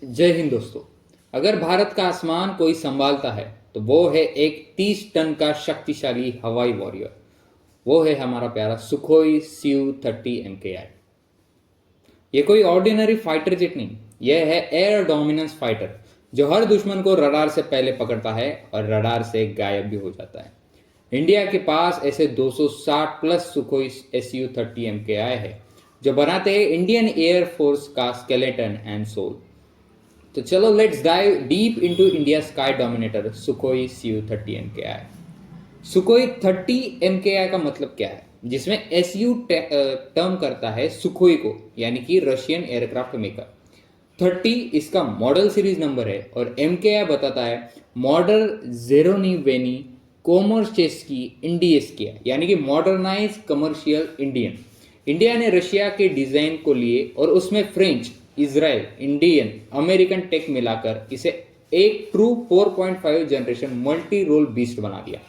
जय हिंद दोस्तों। अगर भारत का आसमान कोई संभालता है तो वो है एक 30 टन का शक्तिशाली हवाई वॉरियर। वो है हमारा प्यारा सुखोई Su-30 MKI। ये कोई ऑर्डिनरी फाइटर जेट नहीं, यह है एयर डोमिनेंस फाइटर जो हर दुश्मन को रडार से पहले पकड़ता है और रडार से गायब भी हो जाता है। इंडिया के पास ऐसे 260 प्लस सुखोई Su-30 MKI है जो बनाते हैं इंडियन एयर फोर्स का स्केलेटन एंड सोल। तो चलो let's dive deep into India sky dominator Sukhoi Su-30 MKI। Sukhoi 30 MKI का मतलब क्या है, जिसमें SU टर्म करता है सुखोई को, यानी कि रशियन एयरक्राफ्ट मेकर। 30 इसका मॉडल सीरीज नंबर है और MKI बताता है मॉडल जेरोनिवेनी कोमोर्चेस्की इंडियस्किया, यानी कि मॉडर्नाइज कमर्शियल इंडियन। इंडिया ने रशिया के डिजाइन को लिए और उसमें French, Israel, Indian, American tech मिलाकर इसे एक true 4.5 generation multi role beast बना दिया।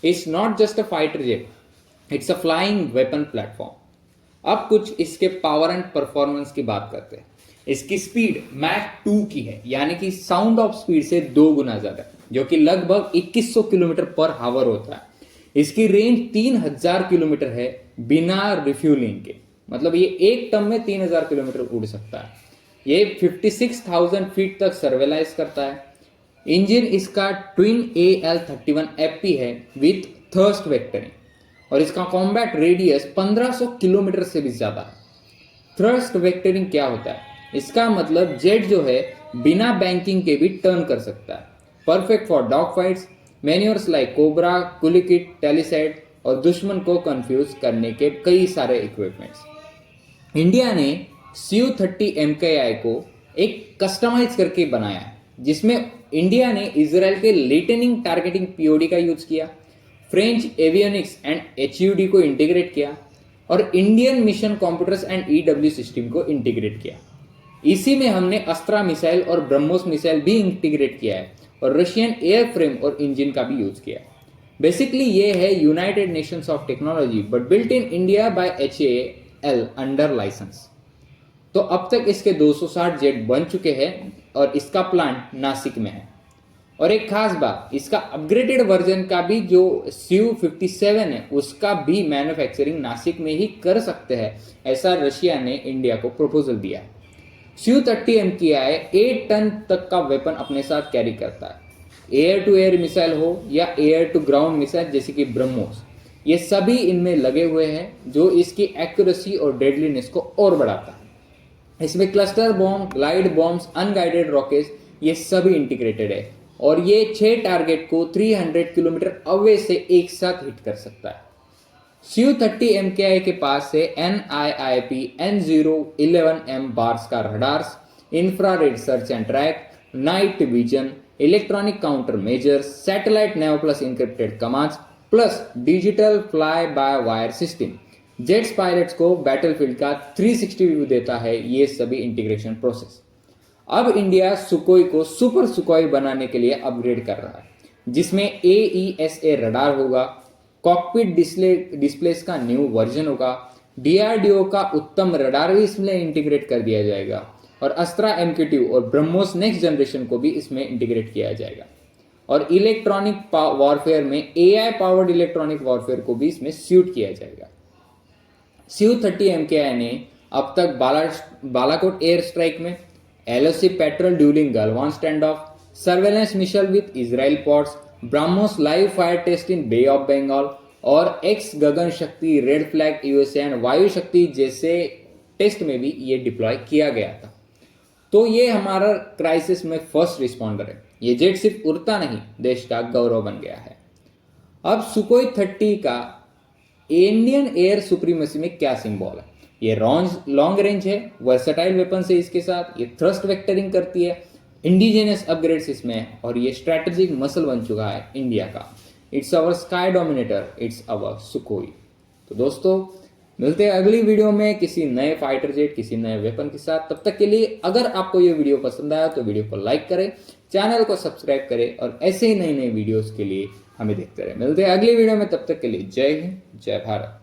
It's not just a fighter jet, it's a flying weapon platform. अब कुछ इसके पावर एंड परफॉर्मेंस की बात करते हैं। इसकी स्पीड मैक 2 की है, यानी कि साउंड ऑफ स्पीड से 2 गुना ज्यादा, जो कि लगभग 2100 किलोमीटर पर हावर होता है। इसकी रेंज 3000 किलोमीटर है बिना रिफ्यूलिंग के, मतलब ये एक टर्म में 3000 किलोमीटर उड़ सकता है। ये 56,000 फीट तक सर्वेलाइज करता है। इंजन इसका ट्विन AL-31FP है विथ थर्स्ट वेक्टरिंग और इसका कॉम्बैट रेडियस 1500 किलोमीटर से भी ज्यादा है। थ्रस्ट वेक्टरिंग क्या होता है? इसका मतलब जेट जो है बिना बैंकिंग के भी टर्न कर सकता है। Perfect for dog fights, manoeuvres like cobra, kulbit, टेलीसेट और दुश्मन को कंफ्यूज करने के कई सारे इक्विपमेंट्स। इंडिया ने Su-30 MKI को एक कस्टमाइज करके बनाया है, जिसमें इंडिया ने इजराइल के लिटनिंग टारगेटिंग POD का यूज किया, फ्रेंच एवियोनिक्स एंड HUD को इंटीग्रेट किया और Indian mission computers and EW system को इंटीग्रेट किया। इसी में हमने अस्त्रा मिसाइल और ब्रह्मोस मिसाइल भी इंटीग्रेट किया है और रशियन एयर फ्रेम और इंजन का भी यूज किया है। बेसिकली ये है United Nations of technology but built in India by HAL under licence. तो अब तक इसके 260 जेट बन चुके हैं और इसका प्लांट नासिक में है। और एक खास बात, इसका अपग्रेडेड वर्जन का भी जो Su-57 है उसका भी मैन्युफैक्चरिंग नासिक में ही कर सकते हैं, ऐसा रशिया ने इंडिया को प्रपोजल दिया है। Su-30 MKI 8 टन तक का वेपन अपने साथ कैरी करता है। एयर टू एयर मिसाइल हो या एयर टू ग्राउंड मिसाइल जैसे कि ब्रह्मोस, ये सभी इनमें लगे हुए हैं जो इसकी एक्यूरेसी और डेडलीनेस को और बढ़ाता है। इसमें cluster bomb, glide bombs, unguided rockets, ये सभी इंटीग्रेटेड है और ये 6 टारगेट को 300 किलोमीटर अवे से एक साथ हिट कर सकता है। Su-30 MKI के पास से NIIP N011M बार्स का radars, infrared search and track, night vision, electronic counter measures, satellite naive plus encrypted commands plus digital fly by wire system, jets pilots को बैटलफील्ड का 360 व्यू देता है। ये सभी इंटीग्रेशन प्रोसेस अब इंडिया सुकोई को super सुकोई बनाने के लिए अपग्रेड कर रहा है, जिसमें AESA रडार होगा, कॉकपिट डिस्प्लेस का न्यू वर्जन होगा, DRDO का उत्तम रडार भी इसमें इंटीग्रेट कर दिया जाएगा और अस्त्रा MK2 और ब्रह्मोस नेक्स्ट जनरेशन को भी इसमें इंटीग्रेट किया जाएगा और इलेक्ट्रॉनिक वॉरफेयर में AI पावर्ड इलेक्ट्रॉनिक वॉरफेयर को भी इसमें सूट किया जाएगा। Su-30 MKI ने अब तक बालाकोट एयर स्ट्राइक में, LOC patrol during Galwan stand off, surveillance mission with Israel ports, BrahMos live fire test in Bay of Bengal और एक्स गगन शक्ति, रेड फ्लैग USA एंड वायु शक्ति जैसे टेस्ट में भी ये डिप्लॉय किया गया था। तो ये हमारा क्राइसिस में फर्स्ट रिस्पॉन्डर है। ये जेट सिर्फ उड़ता नहीं, देश का गौरव बन गया है। अब सुकोई 30 का इंडियन एयर सुप्रीमेसी में क्या सिंबल है? ये लॉन्ग रेंज है, वर्सेटाइल वेपन से इसके साथ, ये थ्रस्ट वेक्टरिंग करती है, इंडिजिनियस अपग्रेड्स इसमें है और ये स्ट्रैटेजिक मसल बन चुका है इंडिया का। It's our sky dominator, it's अवर सुकोई। तो दोस्तों मिलते हैं अगली वीडियो में किसी नए फाइटर जेट, किसी नए वेपन के साथ। तब तक के लिए अगर आपको ये वीडियो पसंद आया तो वीडियो को लाइक करें, चैनल को सब्सक्राइब करें और ऐसे ही नई नई वीडियोस के लिए हमें देखते रहे। मिलते हैं अगली वीडियो में, तब तक के लिए जय हिंद, जय भारत।